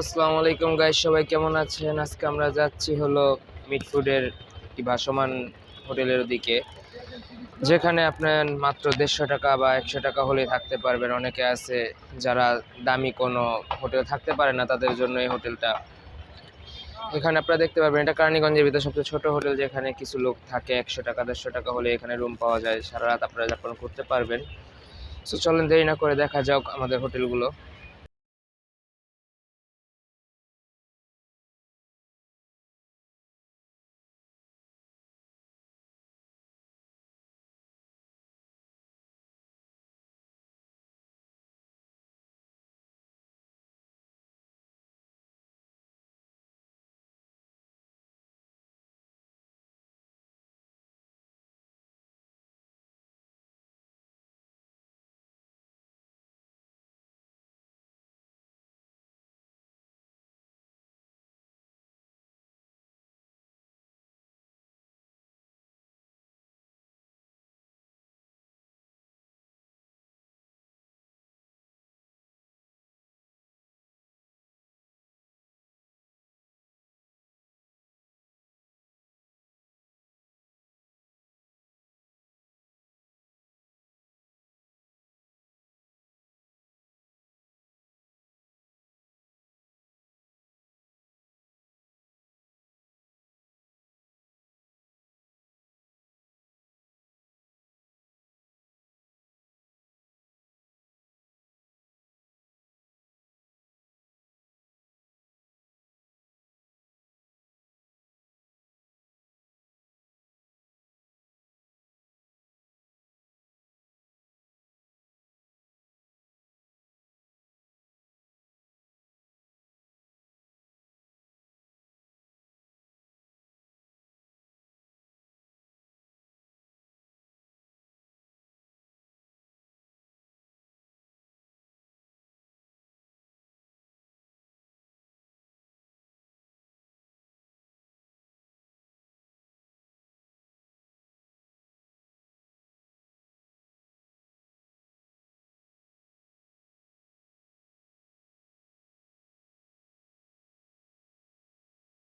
আসসালামু আলাইকুম গাইস, সবাই কেমন আছেন? আজকে আমরা যাচ্ছি হলো মিটফুডের একটি ভাসমান হোটেলের দিকে, যেখানে আপনার মাত্র 150 টাকা বা 100 টাকা হলে থাকতে পারবেন। অনেকে আছে যারা দামি কোনো হোটেল থাকতে পারে না, তাদের জন্য এই হোটেলটা। এখানে আপনারা দেখতে পারবেন, এটা কেরানীগঞ্জের ভিতরে সবচেয়ে ছোট হোটেল, যেখানে কিছু লোক থাকে। 100 টাকা 150 টাকা হলে এখানে রুম পাওয়া যায়, সারা রাত আপনারা যাপন করতে পারবেন। সো চলেন দেরি না করে দেখা যাক আমাদের হোটেলগুলো।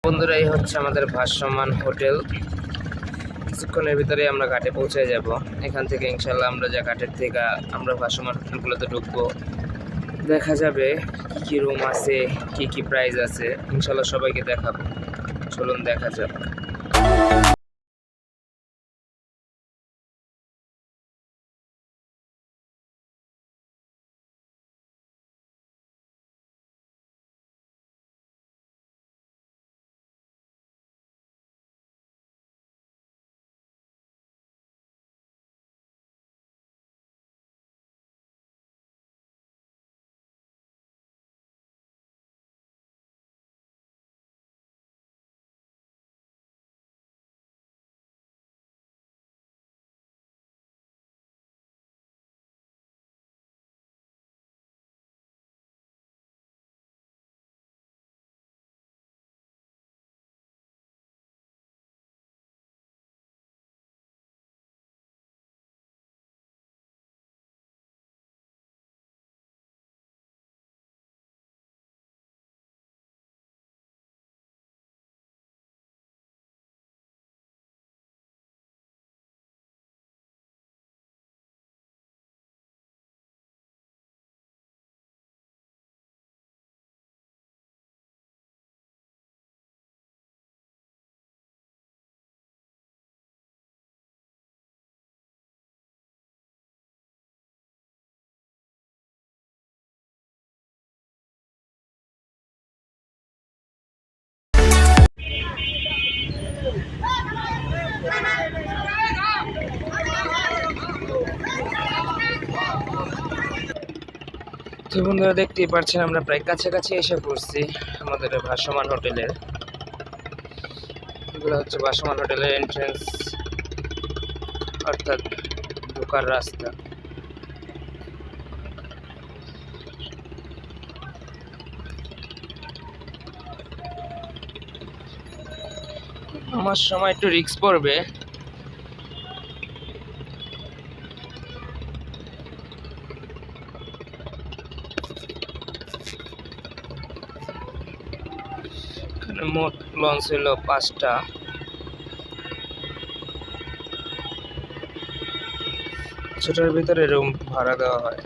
বন্ধুরা, এই হচ্ছে আমাদের ভাসমান হোটেল। কিছুক্ষণের ভিতরে আমরা ঘাটে পৌঁছে যাব। এখান থেকে ইনশাল্লাহ আমরা যা ঘাটের থেকে আমরা ভাসমান হোটেলগুলোতে ঢুকবো, দেখা যাবে কি কি রুম আছে, কি কি প্রাইস আছে। ইনশাল্লাহ সবাইকে দেখাবো, চলুন দেখা যাক। তো বন্ধুরা, দেখতেই পাচ্ছেন আমরা প্রায় কাছাকাছি এসে পড়ছি আমাদের ভাসমান হোটেলের। এগুলো হচ্ছে ভাসমান হোটেলের এন্ট্রেন্স, অর্থাৎ ঢোকার রাস্তা। আমার সময় একটু রিস্ক পড়বে, এখানে মোট লঞ্চ হলো 5টা। ছোটার ভিতরে রুম ভাড়া দেওয়া হয়।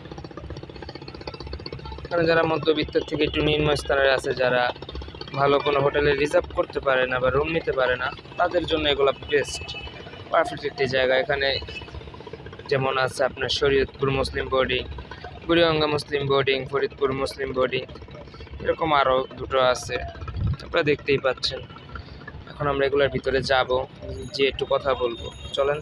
এখানে যারা মধ্যবিত্তের থেকে একটু নিম্ন স্তরের আছে, যারা ভালো কোনো হোটেলে রিজার্ভ করতে পারে না বা রুম নিতে পারে না, তাদের জন্য এগুলো বেস্ট পারফেক্ট একটি জায়গা। এখানে যেমন আছে আপনার শরীয়তপুর মুসলিম বোর্ডিং, বুড়িগঙ্গা মুসলিম বোর্ডিং, ফরিদপুর মুসলিম বোর্ডিং, এরকম আরও দুটো আছে, আপনারা দেখতেই পাচ্ছেন। এখন আমরা এগুলোর ভিতরে যাব, যে একটু কথা বলবো, চলেন।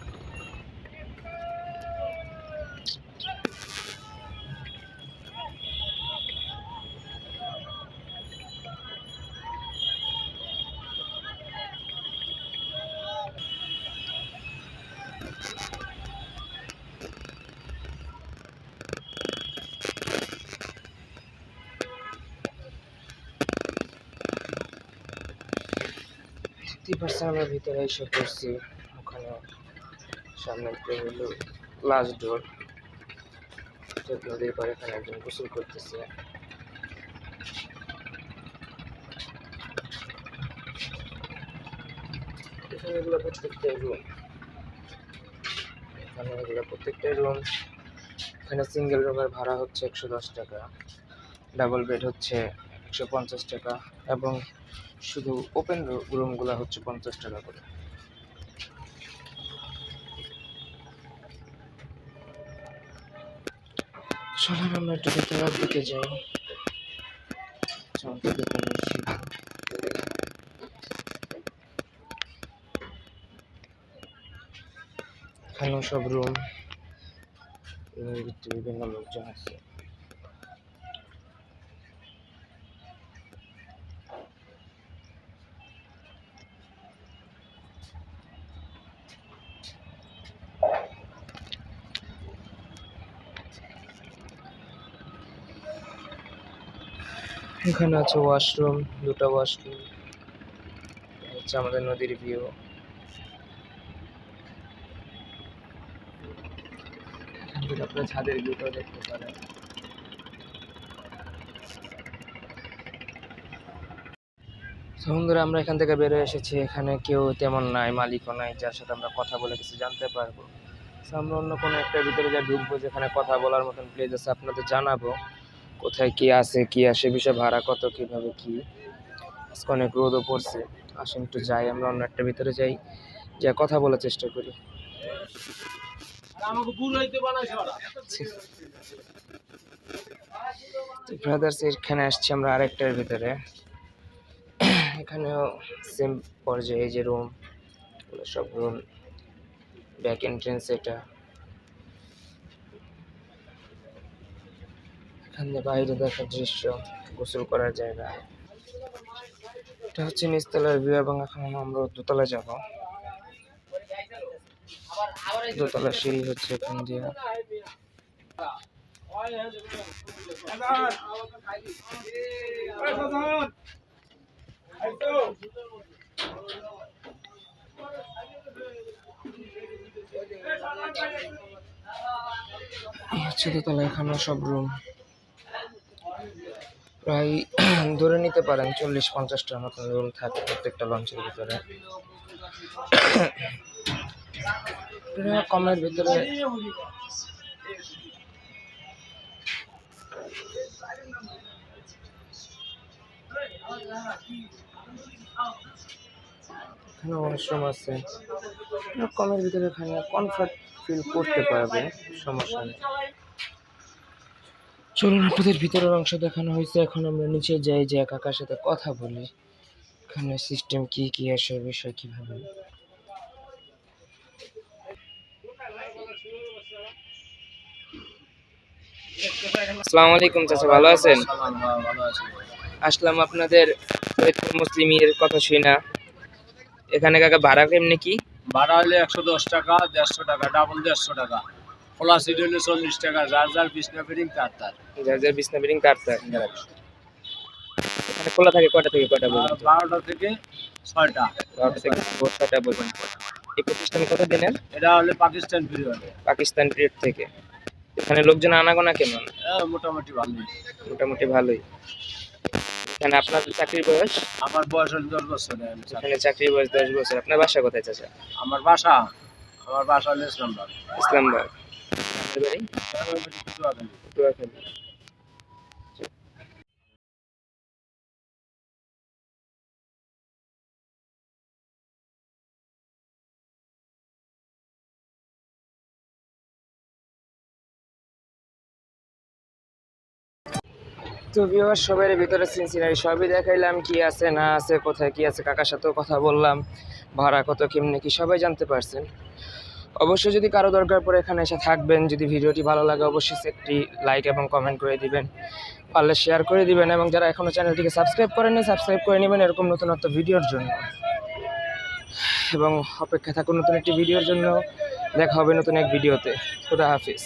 আমরা ভিতরে এসে পড়ছি। ওখানে সামনে হলো লাস্ট ডোর, নদীর পাড়ে এখানে একজন গোসল করতেছে। এখানে এগুলো প্রত্যেকটাই রুম, এখানে সিঙ্গেল রুমের ভাড়া হচ্ছে 110 টাকা, ডাবল বেড হচ্ছে 150 টাকা, এবং শুধু ওপেন রুমগুলো হচ্ছে 50 টাকা করে। চলেন আমরা একটু ভেতরের দিকে যাই। এখানেও সব রুম, বিভিন্ন লোকজন আছে। এখানে আছে ওয়াশরুম, দুটো ওয়াশরুম, হচ্ছে আমাদের নদীর ভিউ। আপনার ছাদের ভিউটাও দেখতে পারেন। বন্ধুরা, আমরা এখান থেকে বেরোয় এসেছি। এখানে কেউ তেমন নাই, মালিকও নাই যার সাথে আমরা কথা বলে কিছু জানতে পারবো। আমরা অন্য কোনো একটা ভিতরে যা ঢুকবো, যেখানে কথা বলার মতন প্লেস আছে, আপনাদের জানাবো কোথায় কি আছে, কি আসে, বিষয় ভাড়া কত, কিভাবে কি। আজকে অনেক রোদও পড়ছে। আসেন একটু যাই, আমরা অন্য একটা ভিতরে যাই, যা কথা বলার চেষ্টা করি। ব্রাদার্স, এখানে আসছি আমরা আরেকটার ভিতরে। এখানেও সেম পর্যায়ে যে রুম, সব রুম, ব্যাক এন্ট্রেন্স এটা। এখানে বাইরে দেখার দৃশ্য, গোসল করার জায়গা। এটা হচ্ছে নিচতলার ভিউ, এবং এখন আমরা দোতলায় যাব। দোতলার সিঁড়ি হচ্ছে এখান দিয়ে। হচ্ছে দোতলা, এখানে সব রুম, প্রায় ধরে নিতে পারেন 40-50টার মতন রুম থাকে প্রত্যেকটা লঞ্চের ভিতরে। কমের ভিতরে এখানে ওয়াশরুম আছে। কমের ভিতরে এখানে কমফর্ট ফিল করতে পারবে, সমস্যা নেই। চলুন, আপনাদের ভিতরের অংশ দেখানো হয়েছে, এখন আমরা নিচে যাই, যে কাকার সাথে কথা বলি এখানে সিস্টেম কি কি আসে, বিষয় কিভাবে। আসসালামু আলাইকুম চাচা, ভালো আছেন? আসলাম আপনাদের মুসলিমের কথা শুই না। এখানে কাকা ভাড়া কেমনি কি? ভাড়া হলে 110 টাকা, 150 টাকা, ডাবল 150 টাকা, খোলা সিট হলে 40 টাকা, যার যার বিছনা ফিটিং তার তার। যার যার বিছনা ফিটিং তার তার। এখানে খোলা থাকে কয়টা থেকে কয়টা পর্যন্ত? 12টা থেকে 6টা। 12টা থেকে ভোর 6টা পর্যন্ত। এই প্রতিষ্ঠানে কত দিনের? এটা হলে পাকিস্তান পিরিয়ড। পাকিস্তান পিরিয়ড থেকে। এখানে লোকজন আনাগোনা কেমন? মোটামুটি ভালোই। মোটামুটি ভালোই। এখানে আপনার চাকরির বয়স? আমার বয়স হল 10 বছর আমি চাকরি- এখানে চাকরির বয়স 10 বছর। আপনার বাসা কোথায় চাচা? আমার বাসা হলো ইসলামবাদ। ইসলামবাদ। আপনার বাড়ি? আমার বাড়ি পটুয়াখালী। পটুয়াখালী। তো ভিউয়ার সবার ভিতরে সিনসিনারি সবই দেখাইলাম, কি আছে না আছে, কোথায় কি আছে, কাকার সাথেও কথা বললাম, ভাড়া কত কেমনে কি সবাই জানতে পারছেন। অবশ্যই যদি কারো দরকার পড়ে এখানে এসে থাকবেন, যদি ভিডিওটি ভালো লাগে অবশ্যই একটি লাইক এবং কমেন্ট করে দিবেন, পারলে শেয়ার করে দিবেন, এবং যারা এখনও চ্যানেলটিকে সাবস্ক্রাইব করেননি সাবস্ক্রাইব করে নেবেন এরকম নতুনত্ব ভিডিওর জন্য। এবং অপেক্ষা থাকুন নতুন একটি ভিডিওর জন্য। দেখা হবে নতুন এক ভিডিওতে। খুদা হাফিজ।